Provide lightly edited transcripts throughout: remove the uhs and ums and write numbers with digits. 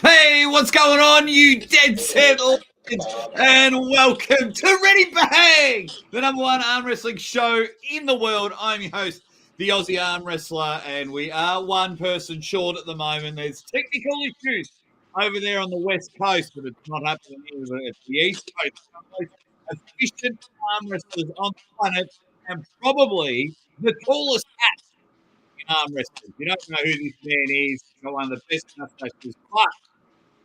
Hey, what's going on, you dead set legends? And welcome to Ready Bang, the number one arm wrestling show in the world. I'm your host, the Aussie Arm Wrestler, and we are one person short at the moment. There's technical issues over there on the West Coast, but it's not happening here at the East Coast. The most efficient arm wrestlers on the planet, and probably the tallest in arm wrestling. You don't know who this man is. He's got one of the best mustaches, but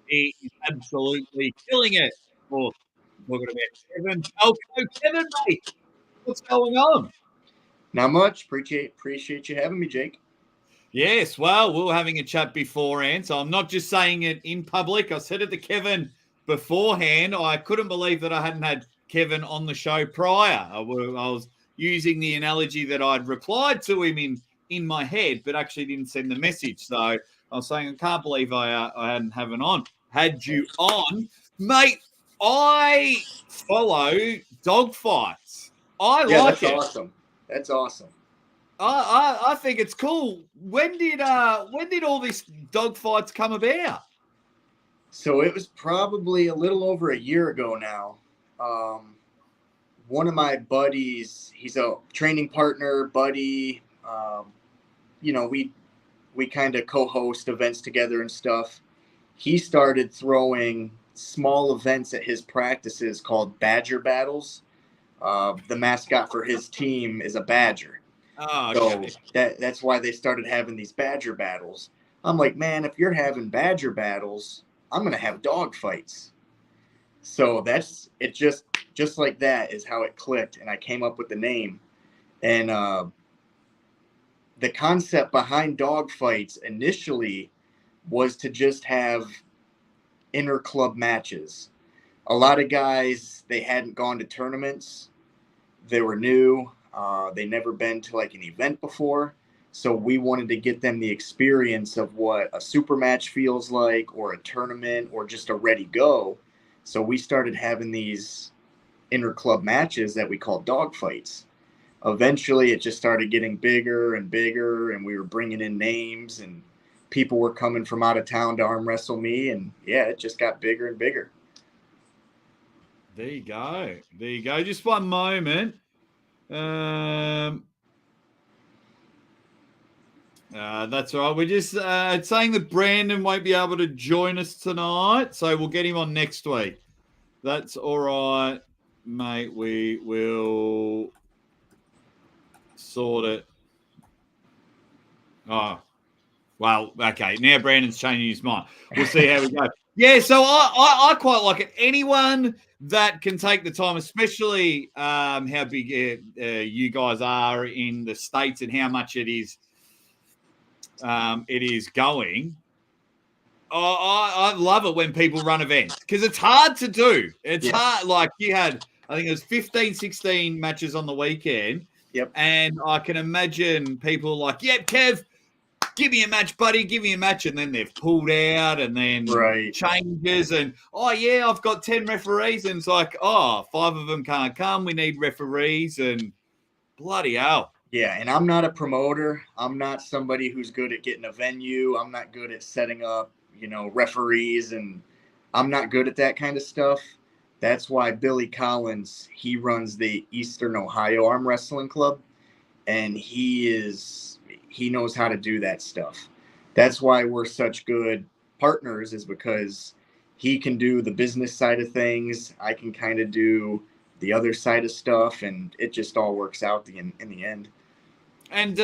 he is absolutely killing it. Well, we're talking about Kevin Palko. Kevin, mate, what's going on? Not much. Appreciate you having me, Jake. Yes, well, we were having a chat beforehand, so I'm not just saying it in public. I said it to Kevin beforehand. I couldn't believe that I hadn't had Kevin on the show prior. I was using the analogy that I'd replied to him in my head, but actually didn't send the message. So I was saying, I can't believe I hadn't had you on. Mate, I follow dog fights. I like it. Awesome. That's awesome. I think it's cool. When did all these dog fights come about? So it was probably a little over a year ago now. One of my buddies, he's a training partner, buddy. We kind of co-host events together and stuff. He started throwing small events at his practices called Badger Battles. The mascot for his team is a badger. Oh, okay. So that's why they started having these Badger Battles. I'm like, man, if you're having Badger Battles, I'm going to have dog fights. So that's it. Just like that is how it clicked. And I came up with the name. And the concept behind dog fights initially was to just have inter-club matches. A lot of guys, they hadn't gone to tournaments. They were new. They never been to like an event before. So we wanted to get them the experience of what a super match feels like, or a tournament, or just a ready go. So we started having these inter-club matches that we called dog fights. Eventually it just started getting bigger and bigger, and we were bringing in names, and people were coming from out of town to arm wrestle me. And yeah, it just got bigger and bigger. There you go. Just one moment. That's all right. We're just saying that Brandon won't be able to join us tonight, so we'll get him on next week. That's all right, mate. We will sort it. Oh, well, okay. Now Brandon's changing his mind. We'll see how we go. Yeah, so I quite like it. Anyone that can take the time, especially how big you guys are in the States and how much it is going. I love it when people run events because it's hard to do. It's hard. Like you had, I think it was 15, 16 matches on the weekend. Yep. And I can imagine people like, yep, Kev, give me a match, buddy, give me a match. And then they've pulled out and then changes. And, oh, yeah, I've got 10 referees. And it's like, oh, 5 of them can't come. We need referees. And bloody hell. Yeah, and I'm not a promoter. I'm not somebody who's good at getting a venue. I'm not good at setting up, referees. And I'm not good at that kind of stuff. That's why Billy Collins, he runs the Eastern Ohio Arm Wrestling Club. And he knows how to do that stuff. That's why we're such good partners, is because he can do the business side of things. I can kind of do the other side of stuff, and it just all works out in the end. And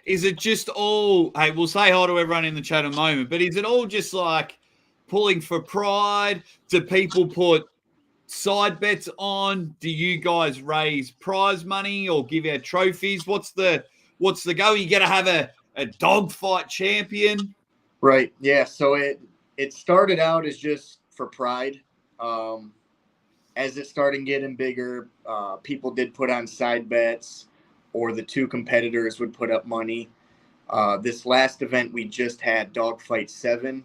is it just all, hey, we'll say hi to everyone in the chat in a moment, but is it all just like pulling for pride? Do people put side bets on? Do you guys raise prize money or give out trophies? What's the go? You got to have a dogfight champion, right? Yeah. So it started out as just for pride. As it started getting bigger, people did put on side bets, or the two competitors would put up money. This last event we just had, Dogfight 7,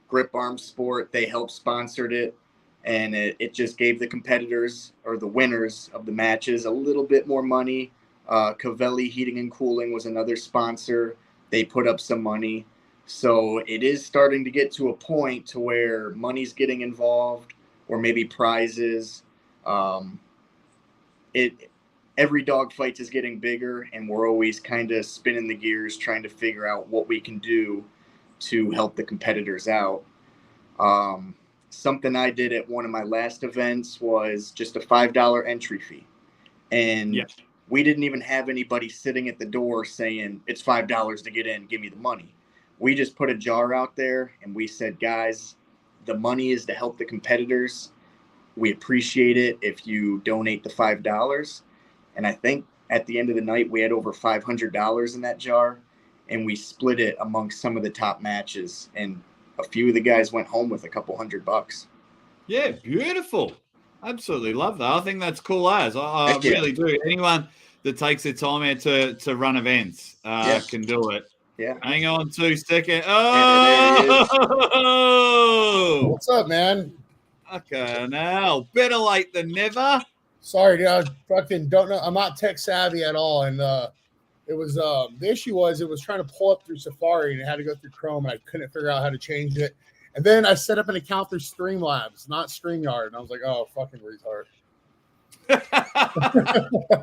Grip Arm Sport, they helped sponsored it. And it just gave the competitors, or the winners of the matches, a little bit more money. Cavelli Heating and Cooling was another sponsor. They put up some money. So it is starting to get to a point to where money's getting involved, or maybe prizes. Every dog fight is getting bigger, and we're always kind of spinning the gears, trying to figure out what we can do to help the competitors out. Something I did at one of my last events was just a $5 entry fee. And we didn't even have anybody sitting at the door saying, it's $5 to get in, give me the money. We just put a jar out there and we said, guys, the money is to help the competitors. We appreciate it if you donate the $5. And I think at the end of the night, we had over $500 in that jar, and we split it amongst some of the top matches. And a few of the guys went home with a couple $100. Yeah, beautiful. Absolutely love that. I think that's cool as. I really do. Anyone that takes their time out to run events can do it. Yeah. Hang on 2 seconds. Oh! What's up, man? Okay, now better late than never. Sorry, dude, I fucking don't know. I'm not tech savvy at all, and it was the issue was it was trying to pull up through Safari and it had to go through Chrome, and I couldn't figure out how to change it. And then I set up an account through Streamlabs, not StreamYard, and I was like, "Oh, fucking retard."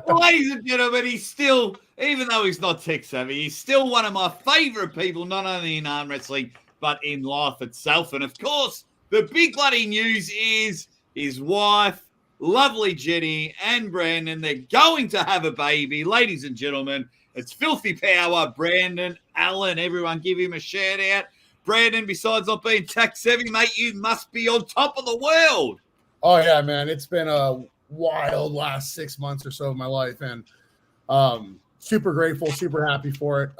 Ladies and gentlemen, he's still, even though he's not tech savvy, he's still one of my favorite people, not only in arm wrestling but in life itself. And of course, the big bloody news is his wife, lovely Jenny, and Brandon. They're going to have a baby. Ladies and gentlemen, it's Filthy Power, Brandon Allen. Everyone give him a shout out. Brandon, besides not being tech savvy, mate, you must be on top of the world. Oh, yeah, man. It's been a wild last 6 months or so of my life, and super grateful, super happy for it.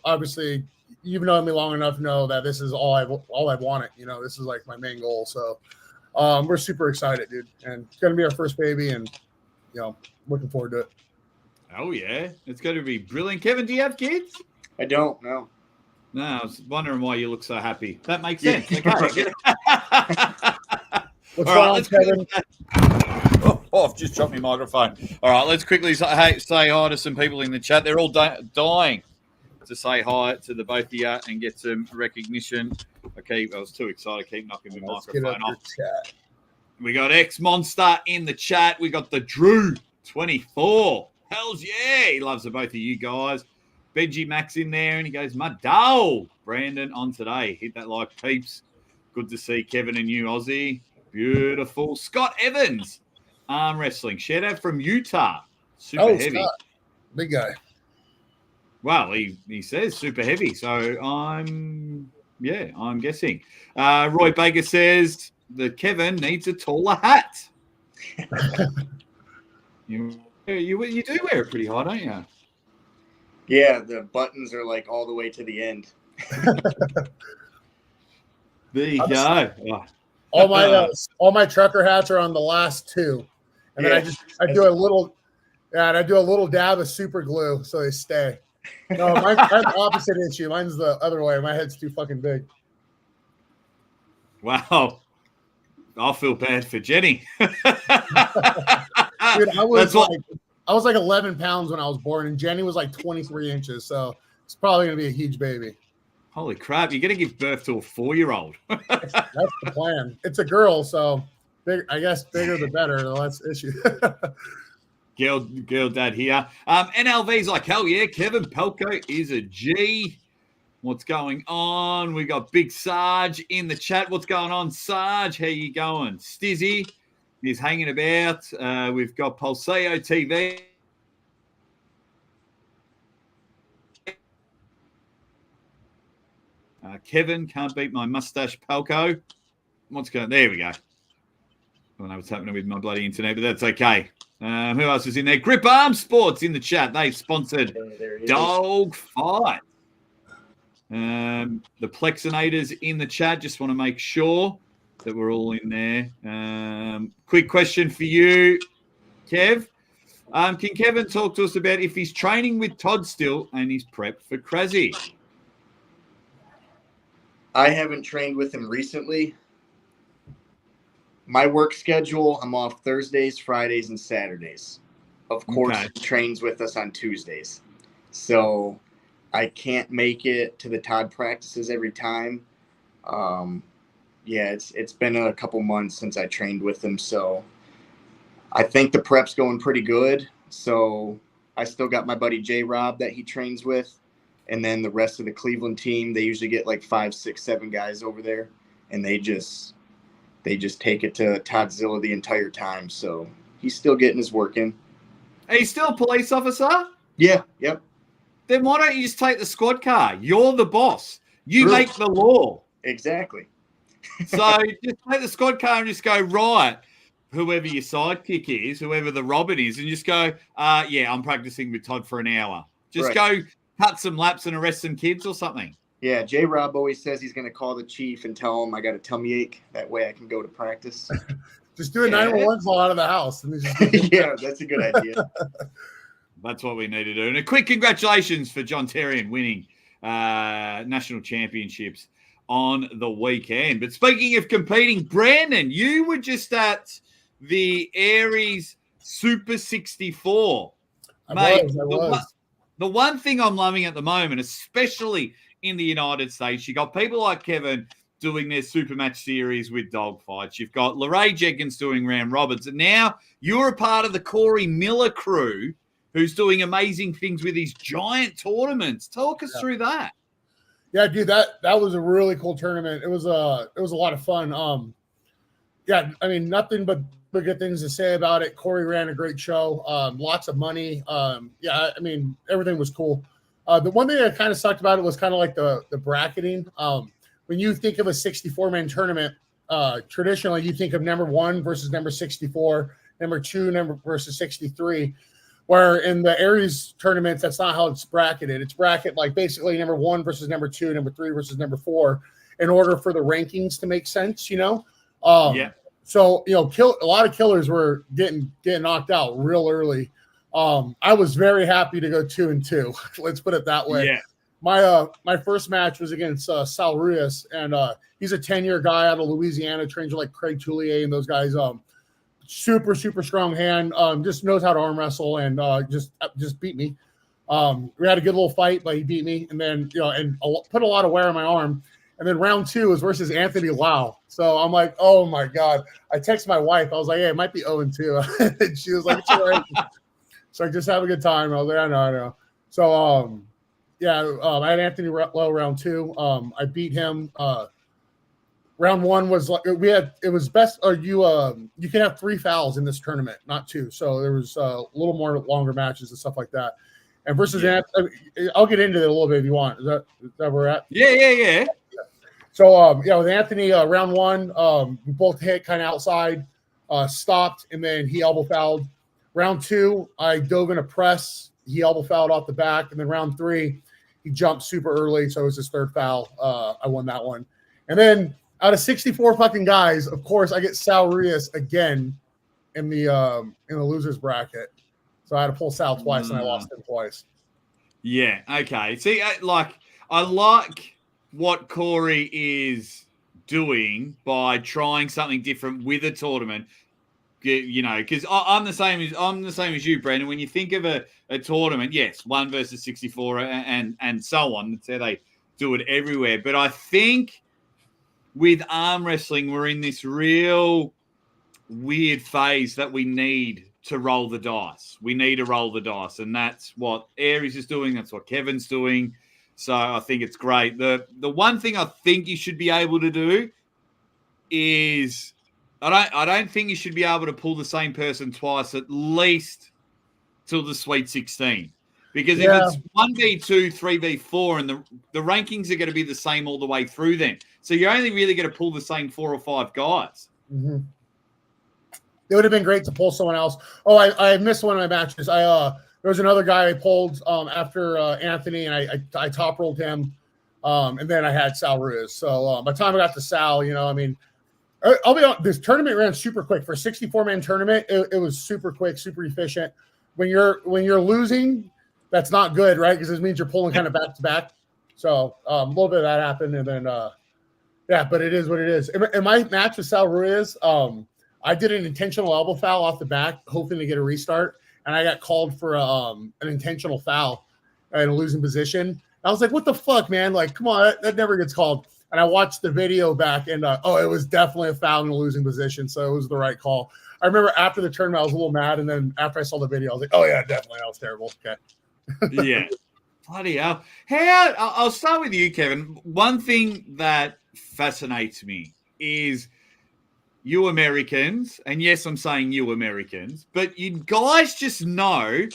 Obviously, you've known me long enough to know that this is all I've wanted. This is like my main goal. So we're super excited, dude. And it's going to be our first baby, and, looking forward to it. Oh, yeah. It's going to be brilliant. Kevin, do you have kids? I don't, no. No, I was wondering why you look so happy. That makes sense. Okay. What's going on, Kevin? I've just dropped my microphone. All right, let's quickly say hi to some people in the chat. They're all dying to say hi to the both of you and get some recognition. Okay, I was too excited. Keep knocking my microphone off. We got X Monster in the chat. We got the Drew 24. Hells yeah, he loves the both of you guys. Benji Max in there, and he goes, my dog. Brandon on today. Hit that like, peeps. Good to see Kevin and you, Aussie. Beautiful. Scott Evans, arm wrestling. Shout out from Utah. Super heavy. Scott. Big guy. Well, he says super heavy. So I'm guessing. Roy Baker says that Kevin needs a taller hat. You do wear it pretty high, don't you? Yeah, the buttons are like all the way to the end. There you go. All my trucker hats are on the last two, and then I do a little dab of super glue so they stay. No, mine's opposite issue. Mine's the other way. My head's too fucking big. Wow, I'll feel bad for Jenny. Dude, I was like 11 pounds when I was born, and Jenny was like 23 inches, so it's probably going to be a huge baby. Holy crap, you're going to give birth to a 4-year-old. That's the plan. It's a girl, so I guess bigger the better, the less issue. Girl dad here. NLV's like, hell yeah, Kevin Palko is a G. What's going on? We got Big Sarge in the chat. What's going on, Sarge? How you going? Stizzy is hanging about. We've got Pulseo TV. Kevin, can't beat my mustache, Palko. What's going on? There we go. I don't know what's happening with my bloody internet, but that's okay. Who else is in there? Grip Arm Sports in the chat. They've sponsored Dog Fight. The Plexinators in the chat. Just want to make sure that we're all in there. Quick question for you, Kev. Can Kevin talk to us about if he's training with Todd still and he's prepped for Crazy? I haven't trained with him recently. My work schedule, I'm off Thursdays, Fridays, and Saturdays. Of course, He trains with us on Tuesdays. So I can't make it to the Todd practices every time. Yeah, it's been a couple months since I trained with him, so I think the prep's going pretty good. So I still got my buddy J-Rob that he trains with, and then the rest of the Cleveland team. They usually get like 5, 6, 7 guys over there, and they just take it to Toddzilla the entire time. So he's still getting his work in. Are you still a police officer? Yeah, yep. Then why don't you just take the squad car? You're the boss. You True. make the law. Exactly. So just take the squad car and just go, right, whoever your sidekick is, whoever the Robin is, and just go, yeah, I'm practicing with Todd for an hour. Just go cut some laps and arrest some kids or something. Yeah, J-Rob always says he's going to call the chief and tell him I got a tummy ache. That way I can go to practice. Just do a 911 call out of the house. And yeah, that's a good idea. That's what we need to do. And a quick congratulations for John Terrian winning national championships on the weekend. But speaking of competing, Brandon, you were just at the Aries Super 64. I was. The one thing I'm loving at the moment, especially in the United States, you got people like Kevin doing their super match series with dogfights. You've got Lorraine Jenkins doing round robins. And now you're a part of the Corey Miller crew who's doing amazing things with these giant tournaments. Talk us through that. Yeah, dude, that was a really cool tournament. It was a lot of fun. Yeah, I mean, nothing but good things to say about it. Corey ran a great show. Lots of money. Yeah, I mean, everything was cool. The one thing that kind of sucked about it was kind of like the bracketing. When you think of a 64-man tournament, traditionally you think of number 1 versus number 64, number 2 versus 63. Where in the Aries tournaments, that's not how it's bracketed. It's bracket like basically number 1 versus number 2, number 3 versus number 4, in order for the rankings to make sense. Yeah. So a lot of killers were getting knocked out real early. I was very happy to go 2-2. Let's put it that way. Yeah. My first match was against Sal Ruiz, and he's a 10-year guy out of Louisiana, trains with like Craig Toulier and those guys. Super strong hand. Just knows how to arm wrestle, and just beat me. We had a good little fight, but he beat me, and then put a lot of wear on my arm. And then round 2 was versus Anthony Lau. So I'm like, oh my god! I texted my wife. I was like, hey, it might be 0-2, and she was like, it's all right. So just have a good time. I was like, I know. So I had Anthony Lau round 2. I beat him. Round 1 was like it was best. Or you can have 3 fouls in this tournament, not 2. So there was a little more longer matches and stuff like that. And versus Anthony, I'll get into it a little bit if you want. Is that where we're at? Yeah. So with Anthony, round 1, we both hit kind of outside, stopped, and then he elbow fouled. Round 2, I dove in a press. He elbow fouled off the back, and then round 3, he jumped super early, so it was his 3rd foul. I won that one, and then out of 64 fucking guys, of course, I get Sal Ruiz again in the losers bracket. So I had to pull Sal twice, and I lost him twice. Yeah. Okay. See, I like what Corey is doing by trying something different with a tournament. Because I'm the same as you, Brandon. When you think of a tournament, yes, 1 versus 64 and so on. That's how they do it everywhere. But I think with arm wrestling, we're in this real weird phase that we need to roll the dice. We need to roll the dice, and that's what Aries is doing. That's what Kevin's doing. So I think it's great. The one thing I think you should be able to do is I don't think you should be able to pull the same person twice, at least till the Sweet 16. Because if it's 1v2, 3v4, and the rankings are going to be the same all the way through then. So you're only really going to pull the same 4 or 5 guys. Mm-hmm. It would have been great to pull someone else. Oh, I missed one of my matches. There was another guy I pulled after Anthony, and I top rolled him, and then I had Sal Ruiz. So by the time I got to Sal, I mean, I'll be honest, this tournament ran super quick for a 64-man tournament. It was super quick, super efficient. When you're losing, that's not good, right? Because it means you're pulling kind of back to back. So a little bit of that happened, and then but it is what it is. In my match with Sal Ruiz, I did an intentional elbow foul off the back, hoping to get a restart, and I got called for an intentional foul in a losing position. I was like, what the fuck, man? Like, come on, that never gets called. And I watched the video back, and it was definitely a foul in a losing position, so it was the right call. I remember after the tournament, I was a little mad, and then after I saw the video, I was like, oh, yeah, definitely, that was terrible. Okay. Yeah. Bloody hell. I'll start with you, Kevin. One thing that fascinates me is you Americans, and yes, I'm saying you Americans, but you guys just know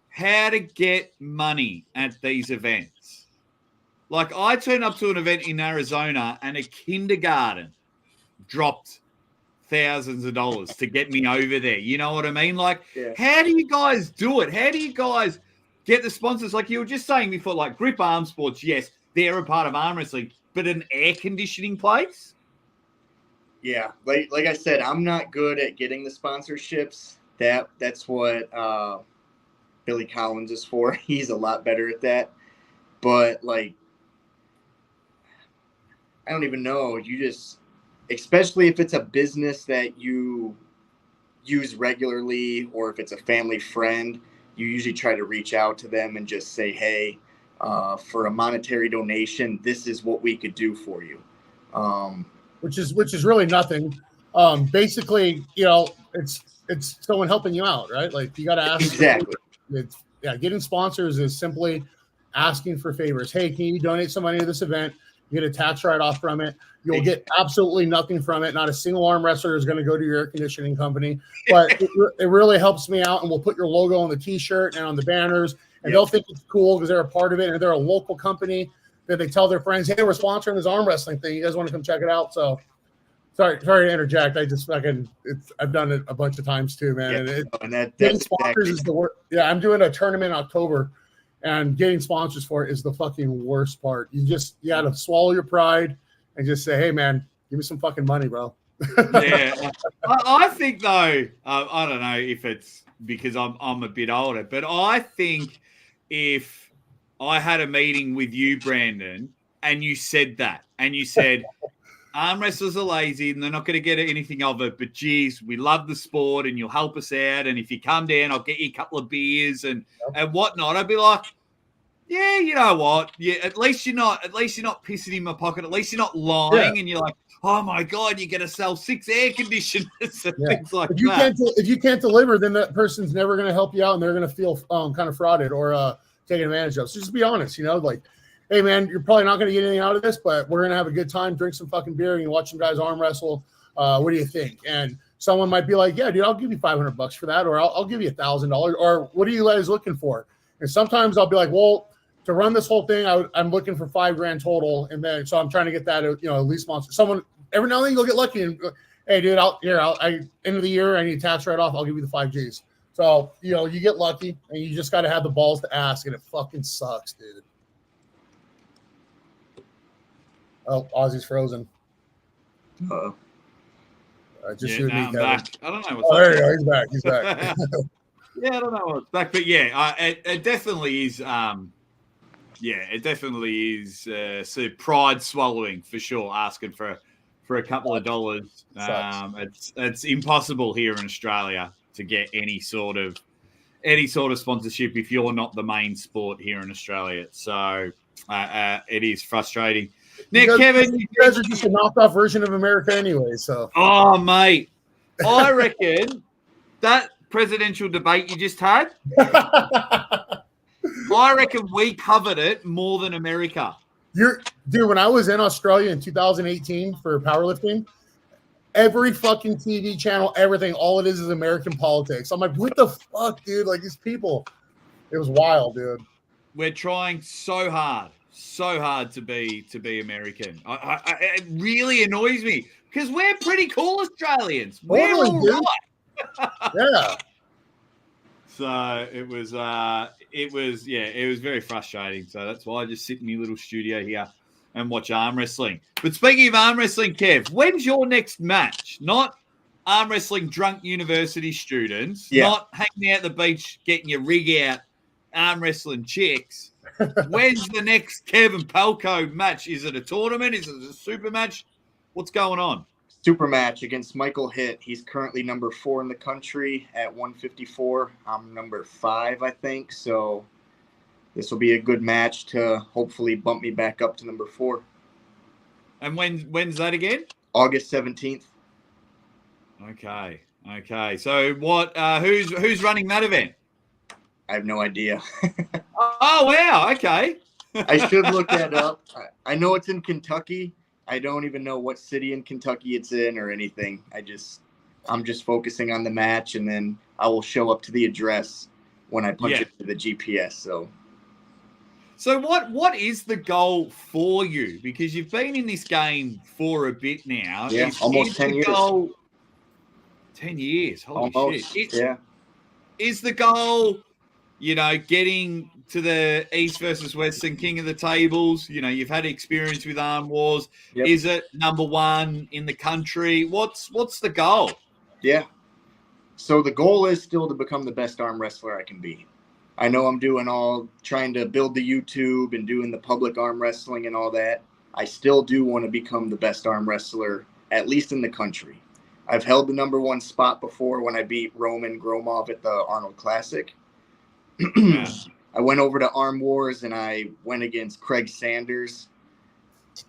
how to get money at these events. Like, I turned up to an event in Arizona and a kindergarten dropped thousands of dollars to get me over there. You know what I mean? Like, How do you guys do it? How do you guys get the sponsors? Like you were just saying before, like Grip Arm Sports, yes, they're a part of arm wrestling, but an air conditioning place? Yeah, like I said, I'm not good at getting the sponsorships. That's what Billy Collins is for. He's a lot better at that. But like, I don't even know. You just, especially if it's a business that you use regularly, or if it's a family friend, you usually try to reach out to them and just say, hey, for a monetary donation, this is what we could do for you. Which is really nothing. Basically, it's someone helping you out, right? Like, you got to ask. Exactly. Getting sponsors is simply asking for favors. Hey, can you donate some money to this event? You get a tax write-off from it. You'll get absolutely nothing from it. Not a single arm wrestler is going to go to your air conditioning company, but it really helps me out. And we'll put your logo on the T-shirt and on the banners, and they'll think it's cool because they're a part of it, and they're a local company that they tell their friends, hey, we're sponsoring this arm wrestling thing. You guys want to come check it out? So sorry to interject. I've done it a bunch of times too, man. Getting sponsors is the worst. Yeah, I'm doing a tournament in October, and getting sponsors for it is the fucking worst part. You got to swallow your pride and just say, hey, man, give me some fucking money, bro. Yeah. I think, though, I don't know if it's because I'm a bit older, but I think if I had a meeting with you, Brandon, and you said that, and you said, arm wrestlers are lazy and they're not going to get anything of it, but geez, we love the sport and you'll help us out. And if you come down, I'll get you a couple of beers and whatnot. I'd be like, yeah, you know what? Yeah, at least you're not pissing in my pocket. At least you're not lying. And you're like, oh my God, you're going to sell 6 air conditioners and things like that. If you can't deliver, then that person's never going to help you out, and they're going to feel kind of frauded or taken advantage of. So just be honest, like, hey, man, you're probably not going to get anything out of this, but we're going to have a good time, drink some fucking beer, and you watch some guys arm wrestle. What do you think? And someone might be like, yeah, dude, I'll give you $500 for that, or I'll give you $1,000, or what are you guys looking for? And sometimes I'll be like, well, to run this whole thing, I'm looking for $5,000 total, and then so I'm trying to get that, at least sponsor. Someone every now and then you'll get lucky, and hey, dude, end of the year, I need a tax write-off. I'll give you the 5 Gs. So you get lucky, and you just got to have the balls to ask, and it fucking sucks, dude. Oh, Ozzy's frozen. Just you and me, Kevin. Back. I don't know what's there you go. He's back. He's back. Yeah, I don't know what's back, but yeah, it definitely is. It definitely is sort of pride swallowing for sure. Asking for a couple of dollars, it's impossible here in Australia to get any sort of sponsorship if you're not the main sport here in Australia. So it is frustrating. Now, Kevin, you guys are just a knockoff version of America anyway. So, oh mate, I reckon that presidential debate you just had, I reckon we covered it more than America. Dude, when I was in Australia in 2018 for powerlifting, every fucking TV channel, everything, all it is American politics. I'm like, what the fuck, dude? Like, these people, it was wild, dude. We're trying so hard to be American. It really annoys me because we're pretty cool Australians. We're all right. Yeah. So it was very frustrating. So that's why I just sit in my little studio here and watch arm wrestling. But speaking of arm wrestling, Kev, when's your next match? Not arm wrestling drunk university students, not hanging out at the beach getting your rig out, arm wrestling chicks. When's the next Kevin Palko match? Is it a tournament? Is it a super match? What's going on? Super match against Michael Hitt. He's currently number 4 in the country at 154. I'm number 5, I think. So this will be a good match to hopefully bump me back up to number 4. And when's that again? August 17th. Okay. So what? Who's running that event? I have no idea. Oh wow. Okay. I should look that up. I know it's in Kentucky. I don't even know what city in Kentucky it's in or anything. I'm just focusing on the match, and then I will show up to the address when I punch it to the GPS. So what is the goal for you? Because you've been in this game for a bit now. Yeah, almost 10 years. 10 years. Holy almost, shit. Yeah. Is the goal, getting to the East versus Western King of the Tables? You've had experience with Arm Wars. Yep. Is it number 1 in the country? What's the goal? Yeah. So the goal is still to become the best arm wrestler I can be. I know I'm trying to build the YouTube and doing the public arm wrestling and all that. I still do want to become the best arm wrestler, at least in the country. I've held the number 1 spot before when I beat Roman Gromov at the Arnold Classic. I went over to Arm Wars and I went against Craig Sanders.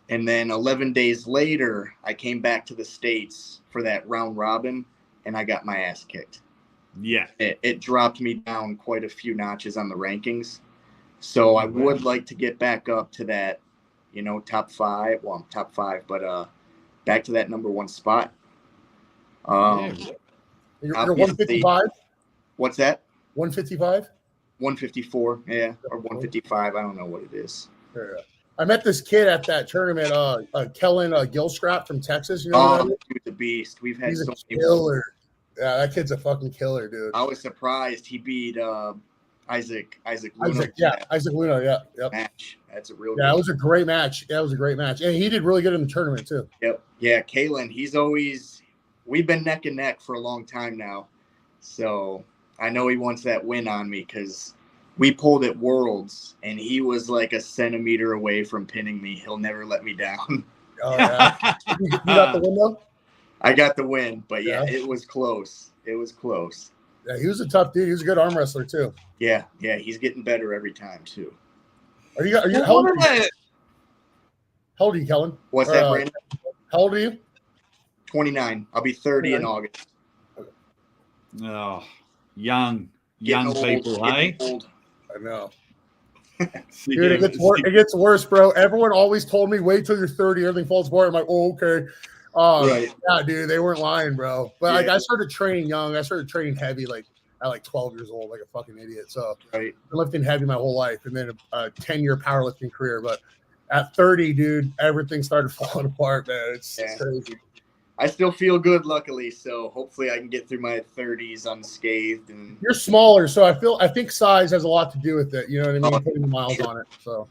And then 11 days later, I came back to the States for that round robin and I got my ass kicked. Yeah. It dropped me down quite a few notches on the rankings. So I would like to get back up to that, top 5. Well, I'm top 5, but back to that number 1 spot. You're 155? What's that? 155? 154, yeah, or 155. I don't know what it is. Yeah. I met this kid at that tournament, Kellen Gilstrap from Texas. Dude, the beast. He's a killer. Yeah, that kid's a fucking killer, dude. I was surprised he beat Isaac Luna. Isaac Luna, yep. Match. That's a real. Yeah, it was a great match. And he did really good in the tournament too. Yep. Yeah, Kalen. We've been neck and neck for a long time now, so I know he wants that win on me because we pulled at Worlds and he was like a centimeter away from pinning me. He'll never let me down. Oh yeah. You got the win though? I got the win, but yeah, it was close. Yeah, he was a tough dude. He was a good arm wrestler too. Yeah, he's getting better every time too. How old are you, Kellen? What's that, Brandon? How old are you? 29. I'll be 30 in August. Oh, young Getting people, hey? Old. I know. Dude, it gets worse, bro. Everyone always told me, wait till you're 30, everything falls apart. I'm like, oh, okay. Right. Yeah, dude, they weren't lying, bro. But I started training young. I started training heavy, at 12 years old, like a fucking idiot. So I've been lifting heavy my whole life, and then a 10-year powerlifting career. But at 30, dude, everything started falling apart, man. It's crazy. I still feel good, luckily. So hopefully I can get through my 30s unscathed. And you're smaller, so I think size has a lot to do with it. You know what I mean? Putting the miles on it. So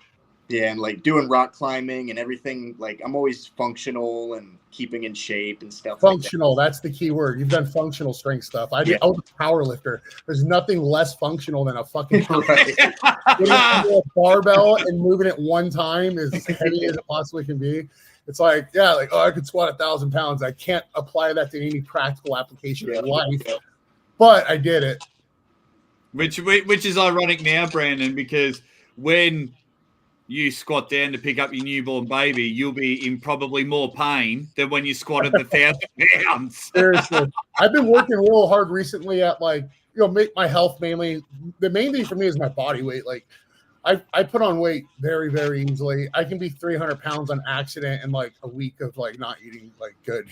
yeah, and like doing rock climbing and everything. Like I'm always functional and keeping in shape and stuff. Functional, that's the key word. You've done functional strength stuff. I was a power lifter. There's nothing less functional than a fucking getting a barbell and moving it one time as heavy as it possibly can be. It's like, I could squat 1,000 pounds. I can't apply that to any practical application in life, but I did it. Which is ironic now, Brandon, because when you squat down to pick up your newborn baby, you'll be in probably more pain than when you squatted 1,000 pounds. Seriously. I've been working real hard recently at make my health mainly. The main thing for me is my body weight. Like I put on weight very, very easily. I can be 300 pounds on accident in like a week of like not eating like good,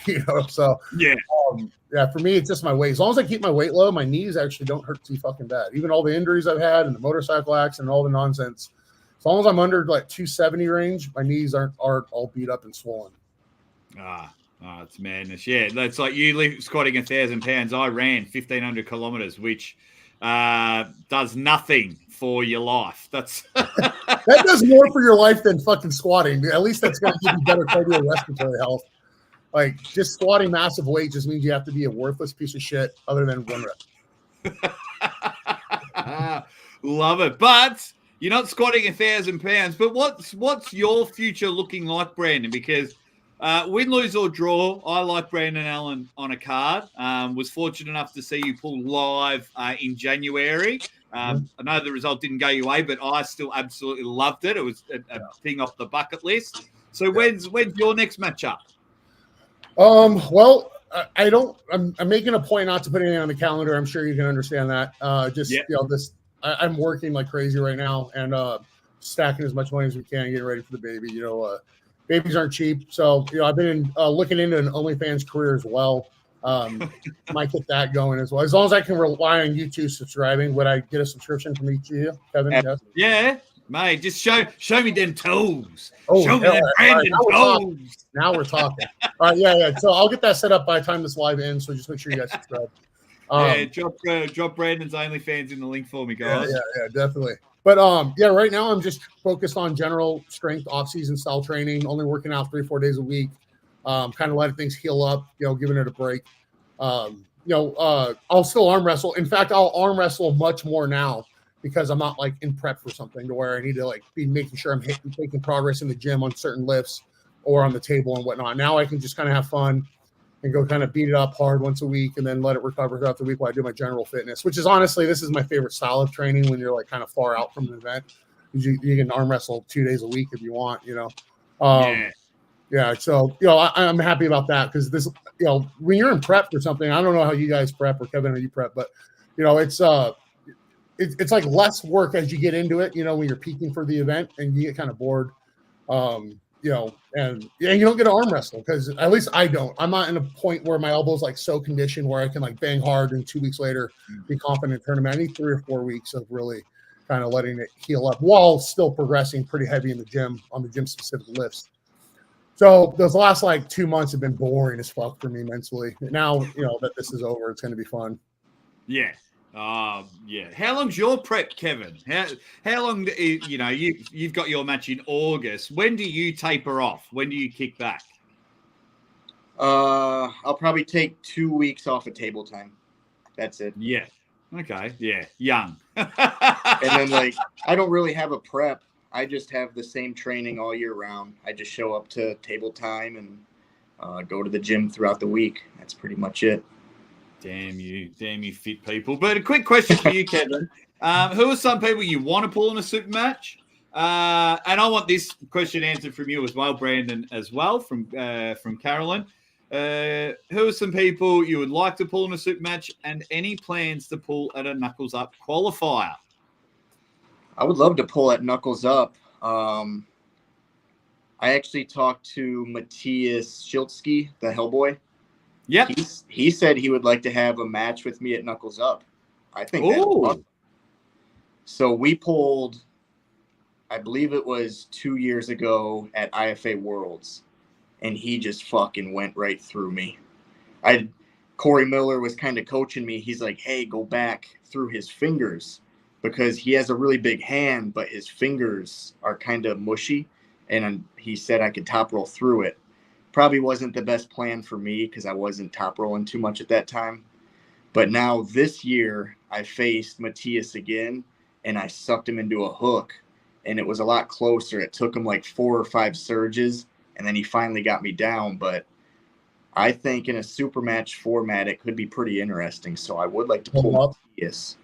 So for me, it's just my weight. As long as I keep my weight low, my knees actually don't hurt too fucking bad. Even all the injuries I've had and the motorcycle accident and all the nonsense. As long as I'm under like 270 range, my knees aren't all beat up and swollen. It's madness. Yeah, that's like you squatting 1,000 pounds. I ran 1,500 kilometers, which does nothing for your life. That does more for your life than fucking squatting. At least that's going to give you better cardiorespiratory health. Like just squatting massive weight just means you have to be a worthless piece of shit other than one rep. Love it. But you're not squatting 1,000 pounds. But what's your future looking like, Brandon? Because win, lose, or draw, I like Brandon Allen on a card. Was fortunate enough to see you pull live in January. I know the result didn't go your way, but I still absolutely loved it. It was a thing off the bucket list. So when's your next matchup? Well, I don't. I'm making a point not to put anything on the calendar. I'm sure you can understand that. I'm working like crazy right now and stacking as much money as we can, getting ready for the baby. Babies aren't cheap, so I've been looking into an OnlyFans career as well. Might get that going as well. As long as I can rely on you two subscribing, would I get a subscription from each of you, Kevin? Yes? Yeah, mate. Just show me them toes. Oh, show me them Brandon toes. Now we're talking. All right, yeah. So I'll get that set up by the time this live ends. So just make sure you guys subscribe. Drop Brandon's OnlyFans in the link for me, guys. Yeah, definitely. But right now I'm just focused on general strength, off-season style training, only working out 3-4 days a week, kind of letting things heal up, giving it a break. I'll still arm wrestle. In fact, I'll arm wrestle much more now because I'm not like in prep for something to where I need to like be making sure I'm making progress in the gym on certain lifts or on the table and whatnot. Now I can just kind of have fun and go kind of beat it up hard once a week and then let it recover throughout the week while I do my general fitness, which is honestly, this is my favorite style of training when you're like kind of far out from an event. You can arm wrestle 2 days a week if you want, Yeah. So, I'm happy about that because this, when you're in prep for something, I don't know how you guys prep or Kevin, how you prep, but it's like less work as you get into it, when you're peaking for the event and you get kind of bored. And you don't get to arm wrestle because at least I don't. I'm not in a point where my elbow's like so conditioned where I can like bang hard and 2 weeks later be confident in tournament. I need 3 or 4 weeks of really kind of letting it heal up while still progressing pretty heavy in the gym on the gym specific lifts. So those last like 2 months have been boring as fuck for me mentally. Now, that this is over, it's going to be fun. Yeah. Yeah. How long's your prep, Kevin? How long? You've got your match in August. When do you taper off? When do you kick back? I'll probably take 2 weeks off of table time. That's it. Yeah. Okay. Yeah. Young. And then I don't really have a prep. I just have the same training all year round. I just show up to table time and go to the gym throughout the week. That's pretty much it. Damn you fit people. But a quick question for you, Kevin. Who are some people you want to pull in a super match? And I want this question answered from you as well, Brandon, as well, from Carolyn. Who are some people you would like to pull in a super match and any plans to pull at a Knuckles Up qualifier? I would love to pull at Knuckles Up. I actually talked to Matthias Schiltzky, the Hellboy. Yeah, he said he would like to have a match with me at Knuckles Up. I think that's awesome. So we pulled, I believe it was 2 years ago at IFA Worlds, and he just fucking went right through me. Corey Miller was kind of coaching me. He's like, hey, go back through his fingers because he has a really big hand, but his fingers are kind of mushy. And he said I could top roll through it. Probably wasn't the best plan for me because I wasn't top rolling too much at that time. But now this year I faced Matthias again and I sucked him into a hook and it was a lot closer. It took him like 4 or 5 surges and then he finally got me down. But I think in a super match format, it could be pretty interesting. So I would like to pull Matthias.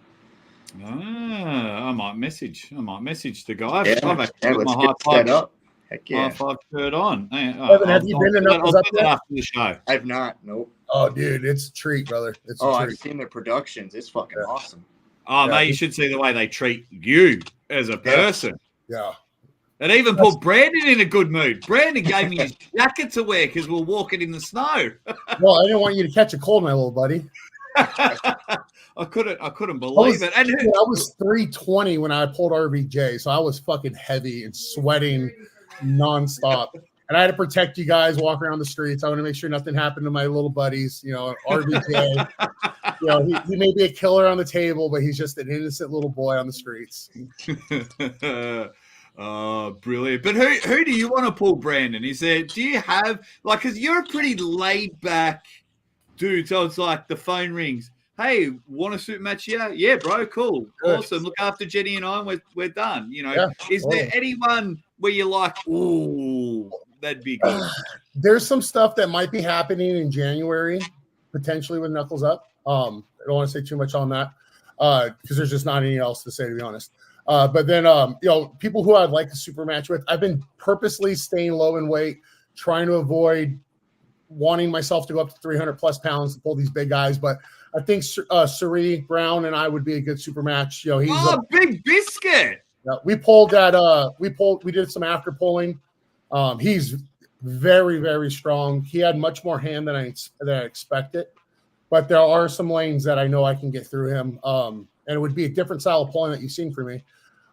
I might message the guy. Yeah, let's get set up. Heck yeah. High-five shirt on. Evan, have you been to Knuckles Up yet? After the show. I've not. Nope. Oh, dude, it's a treat, brother. It's a treat. I've seen their productions. It's fucking awesome. Oh, mate, you should see the way they treat you as a person. Yeah. It even put Brandon in a good mood. Brandon gave me his jacket to wear because we're walking in the snow. Well, I didn't want you to catch a cold, my little buddy. I couldn't believe it. And I was 320 when I pulled RVJ, so I was fucking heavy and sweating nonstop. And I had to protect you guys walking around the streets. I want to make sure nothing happened to my little buddies. RVJ, he may be a killer on the table, but he's just an innocent little boy on the streets. Oh, brilliant. But who do you want to pull, Brandon? Do you have, because you're a pretty laid back dude, so it's like the phone rings. Hey, want a super match here? Yeah, bro, cool. Good. Awesome. Look after Jenny and I, and we're done. Is there anyone where you're like, ooh, that'd be good? There's some stuff that might be happening in January, potentially with Knuckles Up. I don't want to say too much on that. because there's just not anything else to say, to be honest. But then, people who I'd like a super match with, I've been purposely staying low in weight, trying to avoid wanting myself to go up to 300 plus pounds to pull these big guys. But I think Suri Brown and I would be a good super match. He's Big Biscuit. We did some after pulling. He's very, very strong. He had much more hand than I expected, but there are some lanes that I know I can get through him. And it would be a different style of pulling that you've seen from me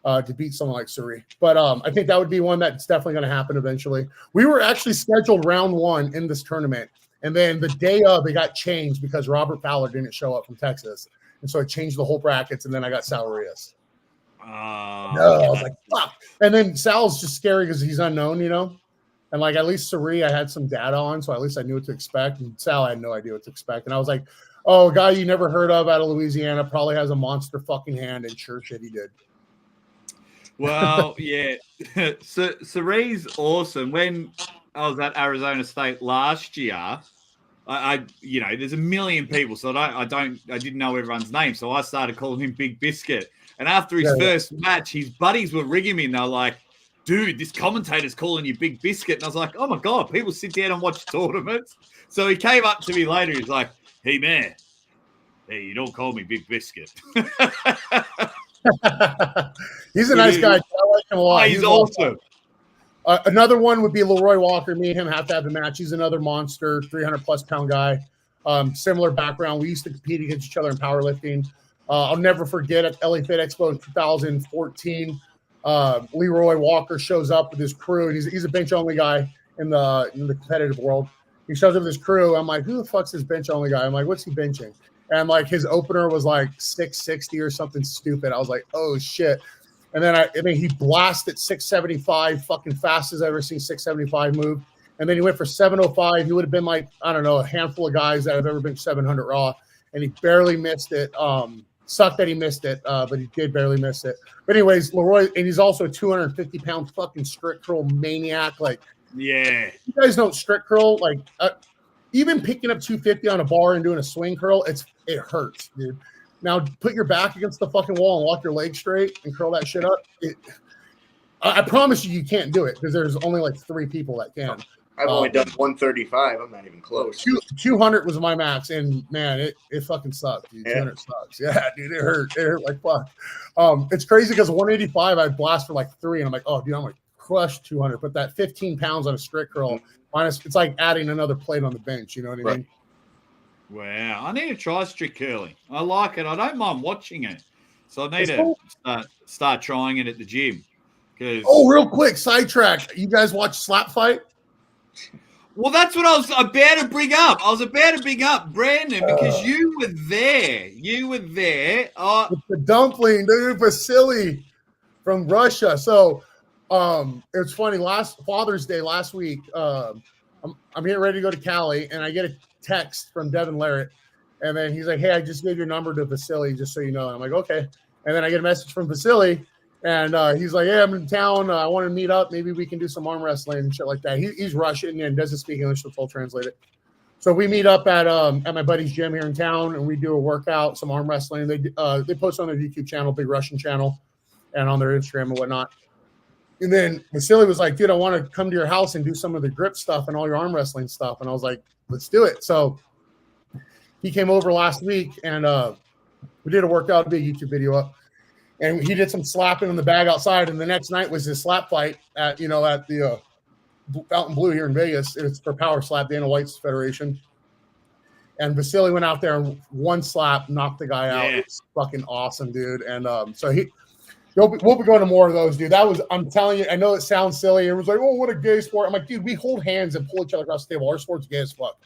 to beat someone like Suri. But I think that would be one that's definitely going to happen eventually. We were actually scheduled round 1 in this tournament, and then the day of it got changed because Robert Fowler didn't show up from Texas, and so it changed the whole brackets. And then I got Sal Rios. I was like, fuck. And then Sal's just scary because he's unknown, And like at least Suri, I had some data on, so at least I knew what to expect. And Sal had no idea what to expect. And I was like, oh, a guy you never heard of out of Louisiana probably has a monster fucking hand, and sure shit he did. Well, yeah. Suri's awesome. When I was at Arizona State last year, I there's a million people, so I didn't know everyone's name, so I started calling him Big Biscuit. And after his first match, his buddies were rigging me, and they're like, dude, this commentator's calling you Big Biscuit. And I was like, oh, my God, people sit down and watch tournaments. So he came up to me later. He's like, hey, man, hey, you don't call me Big Biscuit. He's a nice guy. I like him a lot. He's awesome. Another one would be Leroy Walker. Me and him have to have a match. He's another monster, 300-plus pound guy. Similar background. We used to compete against each other in powerlifting. I'll never forget at LA Fit Expo in 2014, Leroy Walker shows up with his crew. And he's a bench-only guy in the competitive world. He shows up with his crew. I'm like, who the fuck's this bench-only guy? I'm like, what's he benching? And like his opener was like 660 or something stupid. I was like, oh, shit. And then he blasted 675, fucking fastest I've ever seen 675 move. And then he went for 705. He would have been like, I don't know, a handful of guys that have ever been 700 raw. And he barely missed it. Sucked that he missed it, but he did barely miss it. But anyways, Leroy, and he's also a 250-pound fucking strict curl maniac. Like, yeah, you guys don't strict curl. Like, even picking up 250 on a bar and doing a swing curl, it hurts, dude. Now put your back against the fucking wall and walk your legs straight and curl that shit up. I promise you can't do it because there's only like 3 people that can. I've only done 135. I'm not even close. 200 was my max, and man, it fucking sucked, dude. Yeah. 200 sucks. Yeah, dude, it hurt. It hurt like fuck. It's crazy because 185, I blast for like 3, and I'm like, oh, dude, I'm like crush 200. But that 15 pounds on a strict curl, minus, it's like adding another plate on the bench. You know what I mean? Wow, I need to try strict curling. I like it. I don't mind watching it, so I need to start trying it at the gym. Oh, real quick, sidetrack. You guys watch Slap Fight? Well, that's what I was about to bring up. I was about to bring up Brandon because you were there. You were there. With the dumpling, dude, Vasily from Russia. So it's funny. Last Father's Day last week, I'm getting ready to go to Cali, and I get a text from Devin Larrett, and then he's like, hey, I just gave your number to Vasily, just so you know. And I'm like, okay. And then I get a message from Vasily, and he's like, hey, I'm in town. I want to meet up. Maybe we can do some arm wrestling and shit like that. He's Russian and doesn't speak English, so I'll translate it. So we meet up at my buddy's gym here in town, and we do a workout, some arm wrestling. They post on their YouTube channel, big Russian channel, and on their Instagram and whatnot. And then Vasily was like, dude, I want to come to your house and do some of the grip stuff and all your arm wrestling stuff. And I was like, let's do it. So he came over last week, and we did a workout, a big YouTube video up. And he did some slapping in the bag outside. And the next night was his slap fight at the Fountain Blue here in Vegas. It's for Power Slap, Dana White's federation. And Vasily went out there and one slap, knocked the guy out. Yeah. It's fucking awesome, dude. And so we'll be going to more of those, dude. I'm telling you, I know it sounds silly. Everyone's like, oh, what a gay sport. I'm like, dude, we hold hands and pull each other across the table. Our sport's gay as fuck.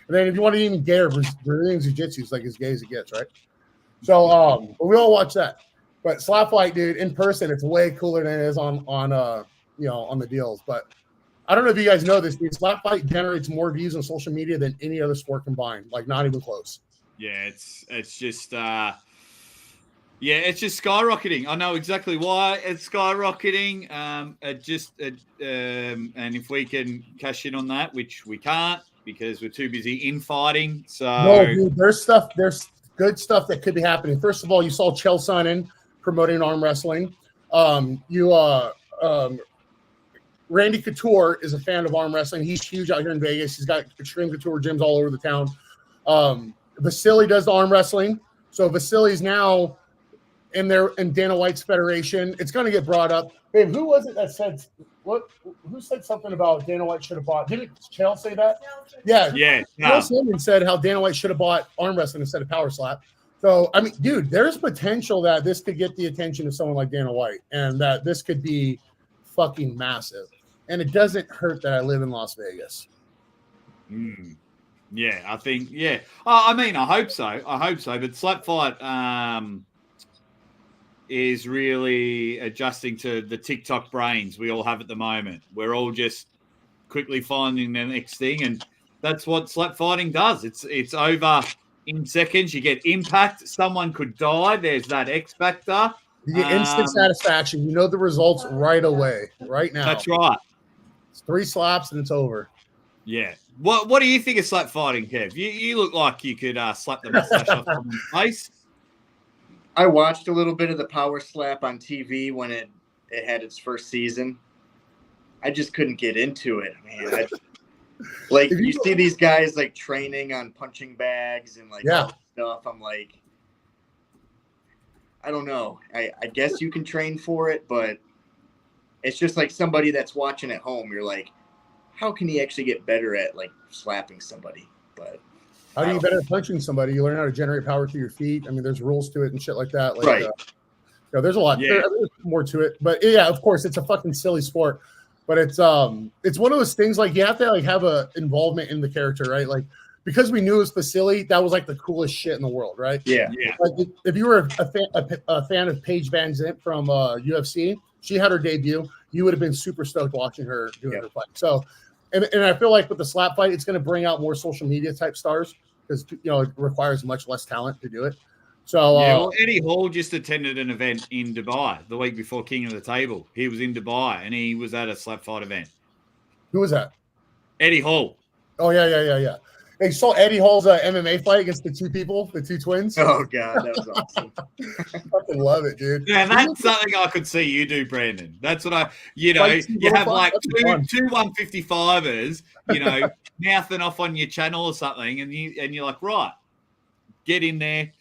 And then if you want to even gayer, Brazilian Jiu-Jitsu is like as gay as it gets, right? So but we all watch that. But slap fight, dude, in person, it's way cooler than it is on the deals. But I don't know if you guys know this, dude. Slap fight generates more views on social media than any other sport combined. Like, not even close. Yeah, it's just it's just skyrocketing. I know exactly why it's skyrocketing. And if we can cash in on that, which we can't because we're too busy infighting. So no, dude, there's good stuff that could be happening. First of all, you saw Chael Sonnen promoting arm wrestling. Randy Couture is a fan of arm wrestling. He's huge out here in Vegas. He's got Extreme Couture gyms all over the town. Vasily does the arm wrestling. So Vasily's now in Dana White's federation. It's going to get brought up. Babe, who was it that said who said something about Dana White should have bought? Didn't Chael say that? Yeah. Chael Sonnen said how Dana White should have bought arm wrestling instead of power slap. So, I mean, dude, there's potential that this could get the attention of someone like Dana White and that this could be fucking massive. And it doesn't hurt that I live in Las Vegas. Yeah, I think, yeah. I mean, I hope so. But Slap Fight is really adjusting to the TikTok brains we all have at the moment. We're all just quickly finding the next thing. And that's what slap fighting does. It's over in seconds. You get impact. Someone could die. There's that X factor. You get instant satisfaction. You know the results right away, right now. That's right. It's 3 slaps and it's over. Yeah. What do you think of slap fighting, Kev? You look like you could slap the mustache off someone's face. I watched a little bit of the power slap on TV when it had its first season. I just couldn't get into it, man. Like you see these guys like training on punching bags and like all this stuff. I'm like, I don't know. I guess you can train for it, but it's just like somebody that's watching at home. You're like, how can he actually get better at like slapping somebody? But how do you get better at punching somebody? You learn how to generate power through your feet. I mean, there's rules to it and shit like that. Like, right. There's a lot. Yeah. There's more to it. But yeah, of course, it's a fucking silly sport. But it's one of those things like you have to like have a involvement in the character, right? Like because we knew it was Vasily, that was like the coolest shit in the world, right? Yeah. Like if you were a fan of Paige Van Zant from UFC, she had her debut. You would have been super stoked watching her doing her fight. So, and I feel like with the slap fight, it's going to bring out more social media type stars because it requires much less talent to do it. So Eddie Hall just attended an event in Dubai the week before King of the Table. He was in Dubai and he was at a slap fight event. Who was that? Eddie Hall. Oh yeah. Hey, you saw Eddie Hall's MMA fight against the two twins. Oh god, that was awesome. Fucking love it, dude. Yeah, that's something I could see you do, Brandon. That's what you have like two 155ers, mouthing off on your channel or something, and you're like, right, get in there.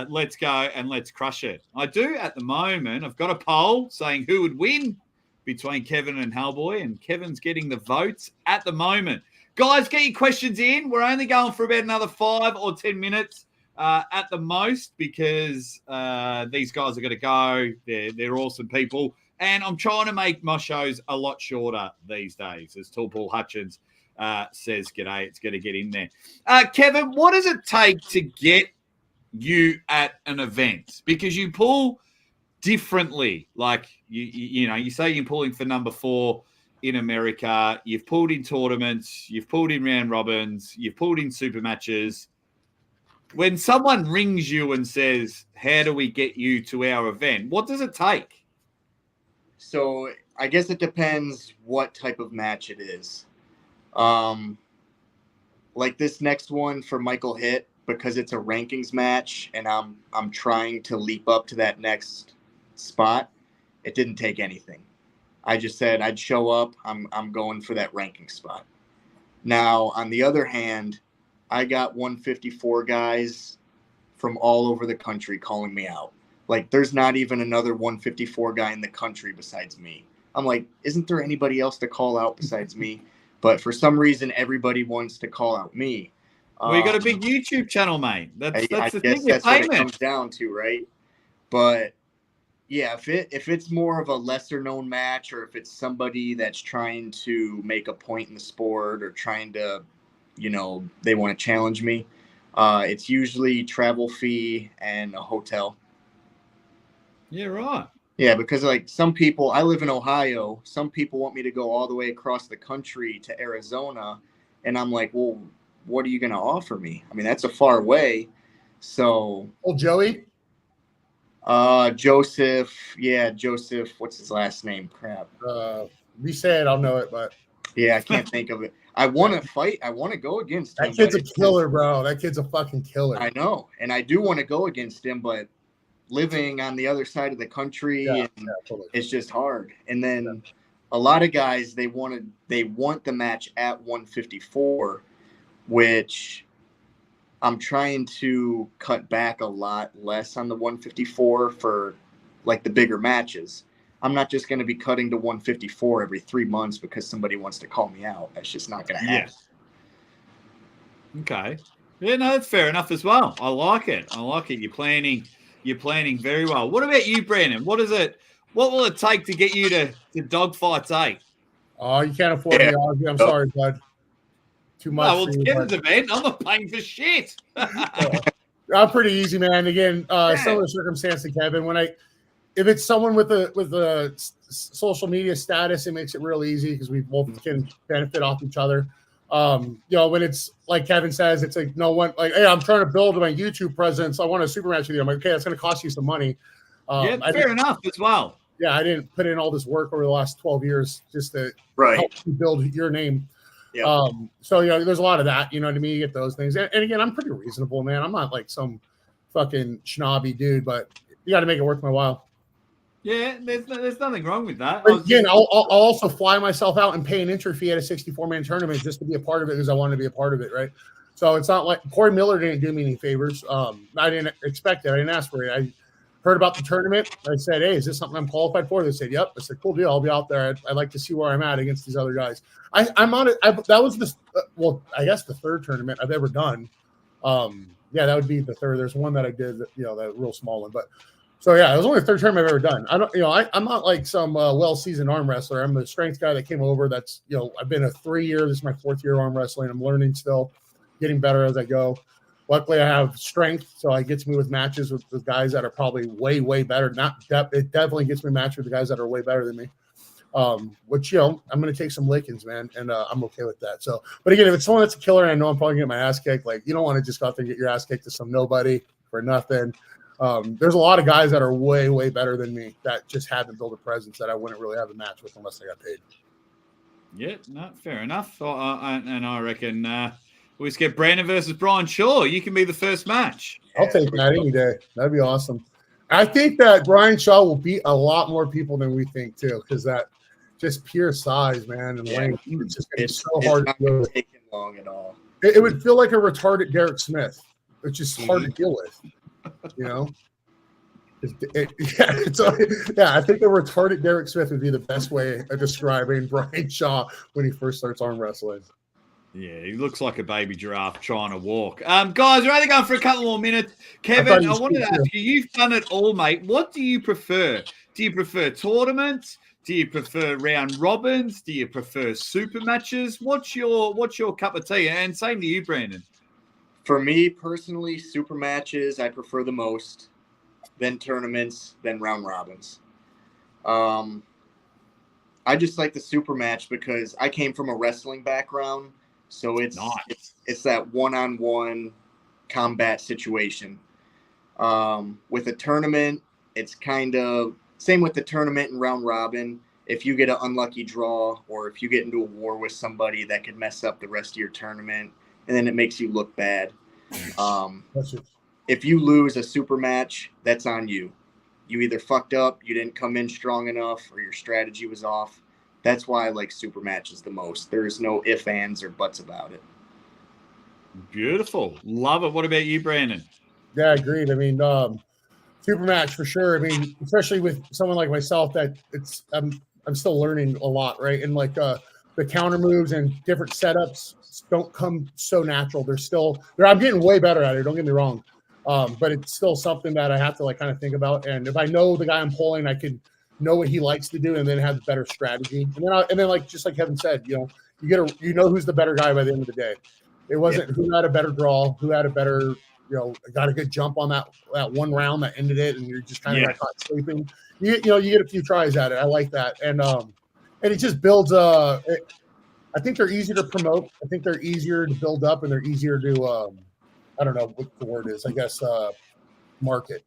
Let's go and let's crush it. I do at the moment. I've got a poll saying who would win between Kevin and Hellboy, and Kevin's getting the votes at the moment. Guys, get your questions in. We're only going for about another 5 or 10 minutes at the most because these guys are going to go. They're awesome people. And I'm trying to make my shows a lot shorter these days. As Tall Paul Hutchins says, g'day, it's going to get in there. Kevin, what does it take to get you at an event? Because you pull differently. Like, you say you're pulling for number 4 in America, you've pulled in tournaments, you've pulled in round robins, you've pulled in super matches. When someone rings you and says, how do we get you to our event? What does it take? So I guess it depends what type of match it is. Like this next one for Michael Hitt, because it's a rankings match and I'm trying to leap up to that next spot, it didn't take anything. I just said I'd show up. I'm going for that ranking spot. Now, on the other hand, I got 154 guys from all over the country calling me out. Like, there's not even another 154 guy in the country besides me. I'm like, isn't there anybody else to call out besides me? But for some reason, everybody wants to call out me. Well, you got a big YouTube channel, mate. That's the thing. That's what it comes down to, right? But yeah, if it's more of a lesser known match, or if it's somebody that's trying to make a point in the sport or trying to, they want to challenge me, it's usually travel fee and a hotel. Yeah, right. Yeah, because like some people, I live in Ohio, some people want me to go all the way across the country to Arizona. And I'm like, well, what are you going to offer me? I mean, that's a far way. So. Oh, Joey? Joseph. Yeah, Joseph. What's his last name? Crap. You say it, I'll know it, but. Yeah, I can't think of it. I want to fight. I want to go against him. That kid's a killer, bro. That kid's a fucking killer. I know, and I do want to go against him, but living on the other side of the country, totally. It's just hard. And then a lot of guys, they want the match at 154, which I'm trying to cut back a lot less on the 154 for like the bigger matches. I'm not just going to be cutting to 154 every 3 months because somebody wants to call me out. That's just not going to happen. Yeah. Okay. Yeah, no, that's fair enough as well. I like it. You're planning very well. What about you, Brandon? What will it take to get you to dogfights 8? Oh, you can't afford me, Ozzy. I'm sorry, bud. Too much. Oh, well, it's Kevin's event. I'm not paying for shit. I'm pretty easy, man. Again, similar circumstance to Kevin. If it's someone with a social media status, it makes it real easy because we both can benefit off each other. When it's like Kevin says, it's like no one like, hey, I'm trying to build my YouTube presence. I want a super match with you. I'm like, okay, that's going to cost you some money. Fair enough as well. Yeah, I didn't put in all this work over the last 12 years just to help you build your name. Yeah. So there's a lot of that. You know what I mean? You get those things, and again, I'm pretty reasonable, man. I'm not like some fucking snobby dude, but you got to make it worth my while. Yeah, there's nothing wrong with that. But again, I'll also fly myself out and pay an entry fee at a 64-man tournament just to be a part of it because I want to be a part of it, right? So it's not like Corey Miller didn't do me any favors. I didn't expect it. I didn't ask for it. I heard about the tournament. I said, hey, is this something I'm qualified for? They said, yep. I said, cool deal. I'll be out there. I'd like to see where I'm at against these other guys. I'm on it. That was I guess the third tournament I've ever done. That would be the third. There's one that I did, that real small one, but so yeah, it was only the third tournament I've ever done. I'm not like some well-seasoned arm wrestler. I'm the strength guy that came over. That's, I've been a 3 year. This is my 4th year arm wrestling. I'm learning still, getting better as I go. Luckily, I have strength, so it gets me with matches with guys that are probably way, way better. It definitely gets me matched with the guys that are way better than me. Which I'm going to take some lickings, man, and I'm okay with that. So, but again, if it's someone that's a killer, and I know I'm probably going to get my ass kicked. Like, you don't want to just go out there and get your ass kicked to some nobody for nothing. There's a lot of guys that are way, way better than me that just haven't built a presence that I wouldn't really have a match with unless I got paid. Yeah, no, fair enough. And I reckon we just get Brandon versus Brian Shaw. You can be the first match. I'll take that any day. That'd be awesome. I think that Brian Shaw will beat a lot more people than we think too, because that just pure size, man, and length. It's just going to be so hard to deal with. Taking long at all. It would feel like a retarded Derek Smith, which is hard to deal with. I think the retarded Derek Smith would be the best way of describing Brian Shaw when he first starts arm wrestling. Yeah, he looks like a baby giraffe trying to walk. Guys, we're only going for a couple more minutes. Kevin, I wanted to ask you, you've done it all, mate. What do you prefer? Do you prefer tournaments? Do you prefer round robins? Do you prefer super matches? What's your cup of tea? And same to you, Brandon. For me personally, super matches I prefer the most, then tournaments, then round robins. I just like the super match because I came from a wrestling background, so it's that one-on-one combat situation. With a tournament, it's kind of same with the tournament and round robin. If you get an unlucky draw or if you get into a war with somebody, that could mess up the rest of your tournament, and then it makes you look bad. If you lose a super match, that's on you. You either fucked up, you didn't come in strong enough, or your strategy was off. That's why I like super matches the most. There's no ifs, ands, or buts about it. Beautiful. Love it. What about you, Brandon? Yeah, agreed. I mean, super match for sure. I mean, especially with someone like myself that I'm still learning a lot, right? And like the counter moves and different setups don't come so natural. I'm getting way better at it. Don't get me wrong. But it's still something that I have to like kind of think about. And if I know the guy I'm pulling, I can know what he likes to do and then have a better strategy. And then like, just like Kevin said, you know who's the better guy by the end of the day. It wasn't who had a better draw, who had a better, got a good jump on that one round that ended it. And you're just kind of like caught sleeping. You get a few tries at it. I like that. And it just builds I think they're easier to promote. I think they're easier to build up, and they're easier to I don't know what the word is. I guess market.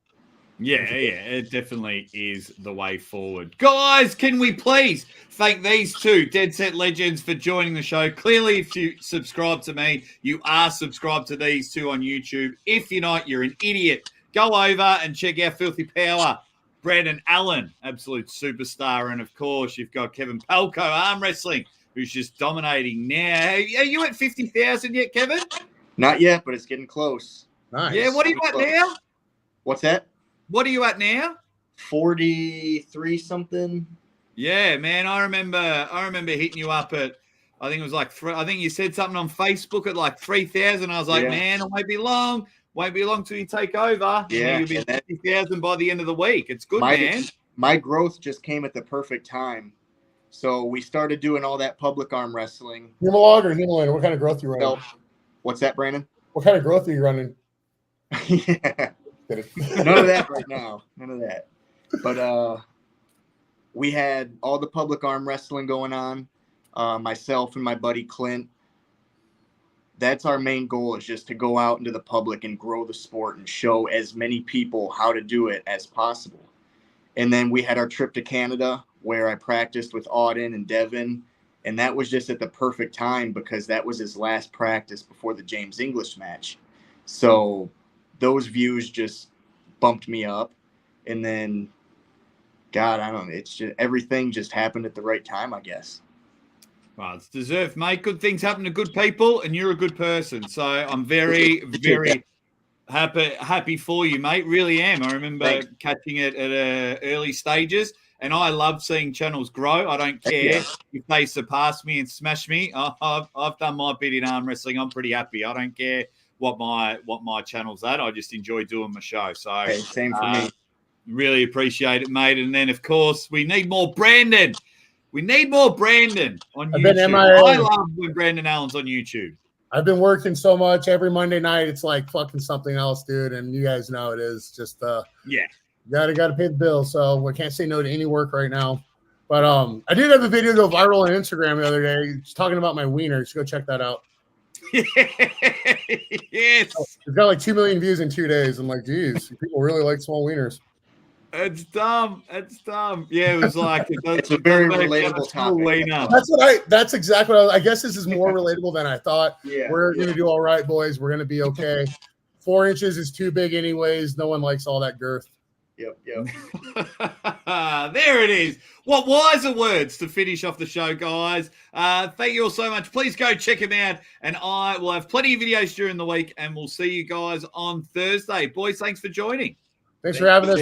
Yeah, it definitely is the way forward. Guys, can we please thank these two Dead Set Legends for joining the show? Clearly, if you subscribe to me, you are subscribed to these two on YouTube. If you're not, you're an idiot. Go over and check out Filthy Power. Brandon Allen, absolute superstar. And, of course, you've got Kevin Palko, arm wrestling, who's just dominating now. Are you at 50,000 yet, Kevin? Not yet, but it's getting close. Nice. Yeah, what are you at now? What's that? What are you at now? 43 something. Yeah, man. I remember hitting you up at, I think it was like, I think you said something on Facebook at like 3,000. I was like, man, it won't be long. Won't be long till you take over. Yeah. You'll be at 50,000 by the end of the week. It's good, man. My growth just came at the perfect time. So we started doing all that public arm wrestling. Humalog or Humalainer? What kind of growth are you running? What's that, Brandon? What kind of growth are you running? Yeah. None of that right now. None of that. But we had all the public arm wrestling going on. Myself and my buddy Clint. That's our main goal, is just to go out into the public and grow the sport and show as many people how to do it as possible. And then we had our trip to Canada where I practiced with Auden and Devin. And that was just at the perfect time because that was his last practice before the James English match. So those views just bumped me up. And then, God, I don't know. It's just everything just happened at the right time, I guess. Well, it's deserved, mate. Good things happen to good people, and you're a good person. So I'm very, very happy for you, mate. Really am. I remember catching it at early stages, and I love seeing channels grow. I don't care if they surpass me and smash me. I've done my bit in arm wrestling. I'm pretty happy. I don't care what my channel's at. I just enjoy doing my show. So same for me. Really appreciate it, mate. And then, of course, we need more Brandon. We need more Brandon on YouTube. I love when Brandon Allen's on YouTube. I've been working so much every Monday night. It's like fucking something else, dude. And you guys know it is just gotta pay the bills. So we can't say no to any work right now. But I did have a video go viral on Instagram the other day. Just talking about my wiener. Just go check that out. Yes. It's got like 2 million views in 2 days. I'm like, geez, people really like small wieners. It's dumb. It's dumb. Yeah, it was like it's a very relatable topic. That's exactly what I guess this is more relatable than I thought. Yeah, we're gonna do all right, boys. We're gonna be okay. 4 inches is too big anyways. No one likes all that girth. Yep. There it is. What wiser words to finish off the show, guys. Thank you all so much. Please go check him out. And I will have plenty of videos during the week, and we'll see you guys on Thursday. Boys, thanks for joining. Thanks for having us.